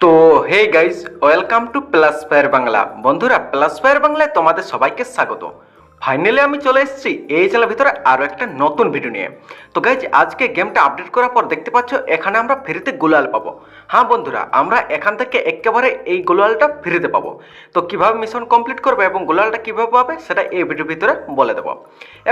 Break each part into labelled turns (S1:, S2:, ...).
S1: তো hey guys, welcome to plus fire Bangla. বন্ধুরা, plus fire বাংলায় তোমাদের সবাইকে স্বাগত। ফাইনালি আমি চলে এসেছি এই চ্যানেলের ভিতরে আরও একটা নতুন ভিডিও নিয়ে। তো গাইজ, আজকে গেমটা আপডেট করার পর দেখতে পাচ্ছ এখানে আমরা ফ্রিতে গুলাল পাবো। হ্যাঁ বন্ধুরা, আমরা এখান থেকে একেবারে এই গুলালটা ফ্রিতে পাবো। তো কিভাবে মিশন কমপ্লিট করবে এবং গুলালটা কিভাবে পাবে সেটা এই ভিডিওর ভিতরে বলে দেবো।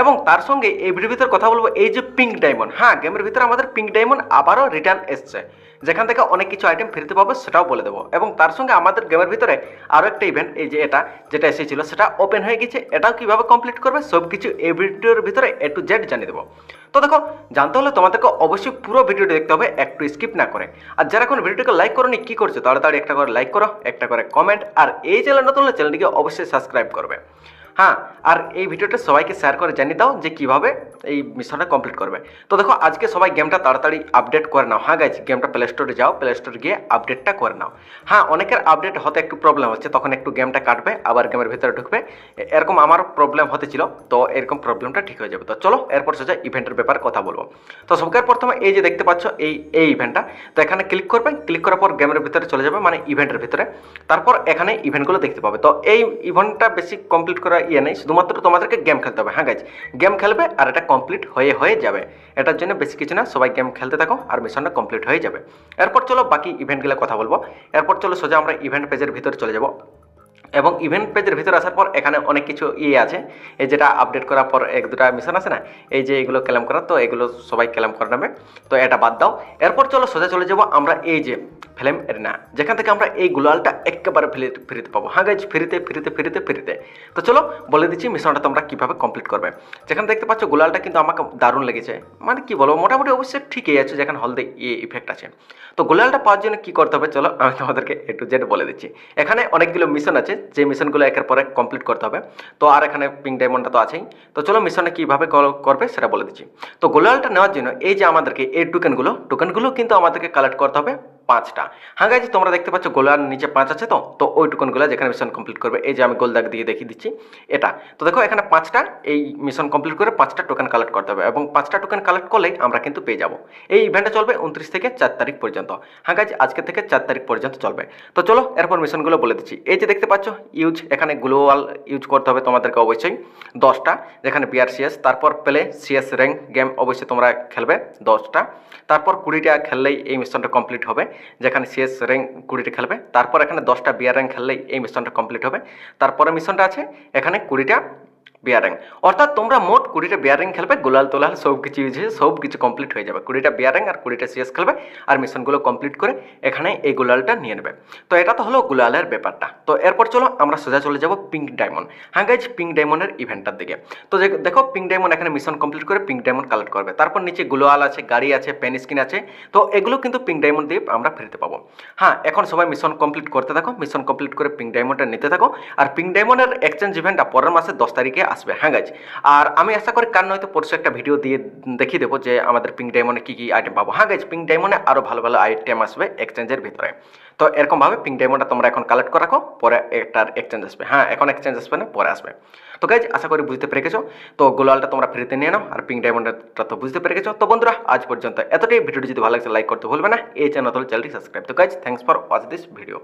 S1: এবং তার সঙ্গে এই ভিডিওর ভিতরে কথা বলবো এই যে পিঙ্ক ডায়মন্ড। হ্যাঁ, গেমের ভিতরে আমাদের পিঙ্ক ডায়মন্ড আবারও রিটার্ন এসছে, যেখান থেকে অনেক কিছু আইটেম ফ্রিতে পাবো সেটাও বলে দেবো। এবং তার সঙ্গে আমাদের গেমের ভিতরে আরও একটা ইভেন্ট, এই যে যেটা এসেছিল সেটা ওপেন হয়ে গেছে, এটাও কিভাবে কমপ্লিট করবে সব কিছু এই ভিডিওর ভিতরে এ টু জেড জানিয়ে দেবো। তো দেখো, জানতে হলে তোমাদেরকে অবশ্যই পুরো ভিডিওটি দেখতে হবে, একটু স্কিপ না করে। আর যারা এখন ভিডিওটিকে লাইক করোনি, কি করছো? তাড়াতাড়ি একটা করে লাইক করো, একটা করে কমেন্ট, আর এই চ্যানেল নতুন হলে চ্যানেলটিকে অবশ্যই সাবস্ক্রাইব করবে। হ্যাঁ, আর এই ভিডিওটা সবাইকে শেয়ার করে জানিয়ে দাও যে কীভাবে এই মিশনটা কমপ্লিট করবে। তো দেখো, আজকে সবাই গেমটা তাড়াতাড়ি আপডেট করে নাও। হ্যাঁ গাইজ, গেমটা প্লে স্টোরে যাও, প্লে স্টোরে গিয়ে আপডেটটা করে নাও। হ্যাঁ, অনেকের আপডেট হতে একটু প্রবলেম হচ্ছে, তখন একটু গেমটা কাটবে, আবার গেমের ভিতরে ঢুকবে। এরকম আমারও প্রবলেম হতেছিল, তো এরকম প্রবলেমটা ঠিক হয়ে যাবে। তো চলো এরপর সোজা ইভেন্টের ব্যাপারে কথা বলবো। তো সবচেয়ে প্রথমে এই যে দেখতে পাচ্ছ এই ইভেন্টটা, তো এখানে ক্লিক করবে। ক্লিক করার পর গেমের ভিতরে চলে যাবে, মানে ইভেন্টের ভিতরে। তারপর এখানে ইভেন্টগুলো দেখতে পাবে। তো এই ইভেন্টটা বেশি কমপ্লিট করা নেই, শুধুমাত্র তোমাদেরকে গেম খেলতে হবে। হ্যাঁ গাইজ, গেম খেলবে আর এটা কমপ্লিট হয়ে যাবে। এটার জন্য বেশি কিছু না, সবাই গেম খেলতে থাকো আর মিশনটা কমপ্লিট হয়ে যাবে। এরপর চলো বাকি ইভেন্টগুলো কথা বলবো। এরপর চলো সোজা আমরা ইভেন্ট পেজের ভিতরে চলে যাব। এবং ইভেন্ট পেজের ভিতরে আসার পর এখানে অনেক কিছু আছে, এই যেটা আপডেট করার পর এক দুটা মিশন আছে না, এই যে এগুলো ক্লেম করার, তো এগুলো সবাই ক্লেম করে নেবে, তো এটা বাদ দাও। এরপর চলো সোজা চলে যাব আমরা এই যে ফ্লেম এরিনা, যেখান থেকে আমরা এই গুলালটা একেবারে ফ্রিতে পাবো। হ্যাঁ গাইজ, ফ্রিতে। তো চলো বলে দিচ্ছি মিশনটা তোমরা কীভাবে কমপ্লিট করবে। যেখানে দেখতে পাচ্ছ গুলালটা কিন্তু আমাকে দারুণ লেগেছে, মানে কি বলবো, মোটামুটি অবশ্যই ঠিকই আছে, যেখানে হলদে ইফেক্ট আছে। তো গুলালটা পাওয়ার জন্য কী করতে হবে চলো আমি তোমাদেরকে এ টু জেড বলে দিচ্ছি। এখানে অনেকগুলো মিশন আছে, যে মিশনগুলো একের পরে কমপ্লিট করতে হবে। তো আর এখানে পিঙ্ক ডায়মন্ডটা তো আছেই। তো চলো মিশনে কীভাবে করবে সেটা বলে দিচ্ছি। তো গোলালটা নেওয়ার জন্য এই যে আমাদেরকে এই টোকেনগুলো কিন্তু আমাদেরকে কালেক্ট করতে হবে 5টা। হ্যাঁ গাইজ, তোমরা দেখতে পাচ্ছ গোলার নিচে 5 আছে, তো ওই টোকেনগুলো যেখানে মিশন কমপ্লিট করবে, এই যে আমি গোল দাগ দিয়ে দেখিয়ে দিচ্ছি এটা। তো দেখো, এখানে 5টা এই মিশন কমপ্লিট করে 5টা টোকেন কালেক্ট করতে হবে, এবং 5টা টোকেন কালেক্ট করলেই আমরা কিন্তু পেয়ে যাবো। এই ইভেন্টটা চলবে 29 থেকে 4 তারিখ পর্যন্ত। হ্যাঁ গাইজ, আজকে থেকে 4 তারিখ পর্যন্ত চলবে। তো চলো এরপর মিশনগুলো বলে দিচ্ছি। এই যে দেখতে পাচ্ছ এখানে গ্লোবাল ইউজ করতে হবে তোমাদেরকে অবশ্যই 10টা, যেখানে বিআরসিএস, তারপর প্লে সিএস র্যাঙ্ক গেম অবশ্যই তোমরা খেলবে 10টা। তারপর 20টা খেললেই এই মিশনটা কমপ্লিট হবে, যেখানে সিএস র্যাঙ্ক 20টা খেলবে। তারপর এখানে 10টা বিআর র্যাঙ্ক খেললেই এই মিশনটা কমপ্লিট হবে। তারপরে মিশনটা আছে এখানে 20টা বিয়ারিং, অর্থাৎ তোমরা মোট 20টা বিয়ারিং খেলবে, গোলাল তোলাল সব কিছু ইউজ হয়ে সব কিছু কমপ্লিট হয়ে যাবে। 20টা বিয়ারিং আর 20টা সিএস খেলবে, আর মিশনগুলো কমপ্লিট করে এখানে এই গোলালটা নিয়ে নেবে। তো এটা তো হলো গোলালের ব্যাপারটা। তো এরপর চলো আমরা সোজা চলে যাব পিঙ্ক ডায়মন্ড। হ্যাঁ গাইজ, পিঙ্ক ডায়মন্ডের ইভেন্টটার দিকে। তো দেখো, পিঙ্ক ডায়মন্ড এখানে মিশন কমপ্লিট করে পিঙ্ক ডায়মন্ড কালেক্ট করবে। তারপর নিচে গোলাল আছে, গাড়ি আছে, পেন স্কিন আছে, তো এগুলো কিন্তু পিঙ্ক ডায়মন্ড দিয়ে আমরা ফ্রিতে পাবো। হ্যাঁ, এখন সবাই মিশন কমপ্লিট করতে থাকো, মিশন কমপ্লিট করে পিঙ্ক ডায়মন্ডটা নিতে থাকো। আর পিঙ্ক ডায়মন্ডের এক্সচেঞ্জ ইভেন্টটা পরের মাসের 10 তারিখে আসবে। হ্যাঁ গাইজ, আর আমি আশা করি কারণ হয়তো পরশু একটা ভিডিও দিয়ে দেখিয়ে দেবো যে আমাদের পিঙ্ক ডায়মন্ডে কী আইটেম পাবো। হ্যাঁ গাইজ, পিঙ্ক ডায়মন্ডে আরও ভালো ভালো আইটেম আসবে এক্সচেঞ্জের ভিতরে। তো এরকমভাবে পিঙ্ক ডায়মন্ডটা তোমরা এখন কালেক্ট করে রাখো, পরে একটার এক্সচেঞ্জ আসবে। হ্যাঁ, এখন এক্সচেঞ্জ আসবে না, পরে আসবে। তো গাইজ, আশা করি বুঝতে পেরে গেছো। তো গোলালটা তোমরা ফ্রিতে নিয়ে নাও, আর পিঙ্ক ডায়মন্ডটা তো বুঝতে পেরে গেছো। তো বন্ধুরা, আজ পর্যন্ত এতটাই। ভিডিওটি যদি ভালো লাগছে লাইক করতে ভুলবে না, এই চ্যানেল চ্যানেলটি সাবস্ক্রাইব। তো guys, thanks for watch this video.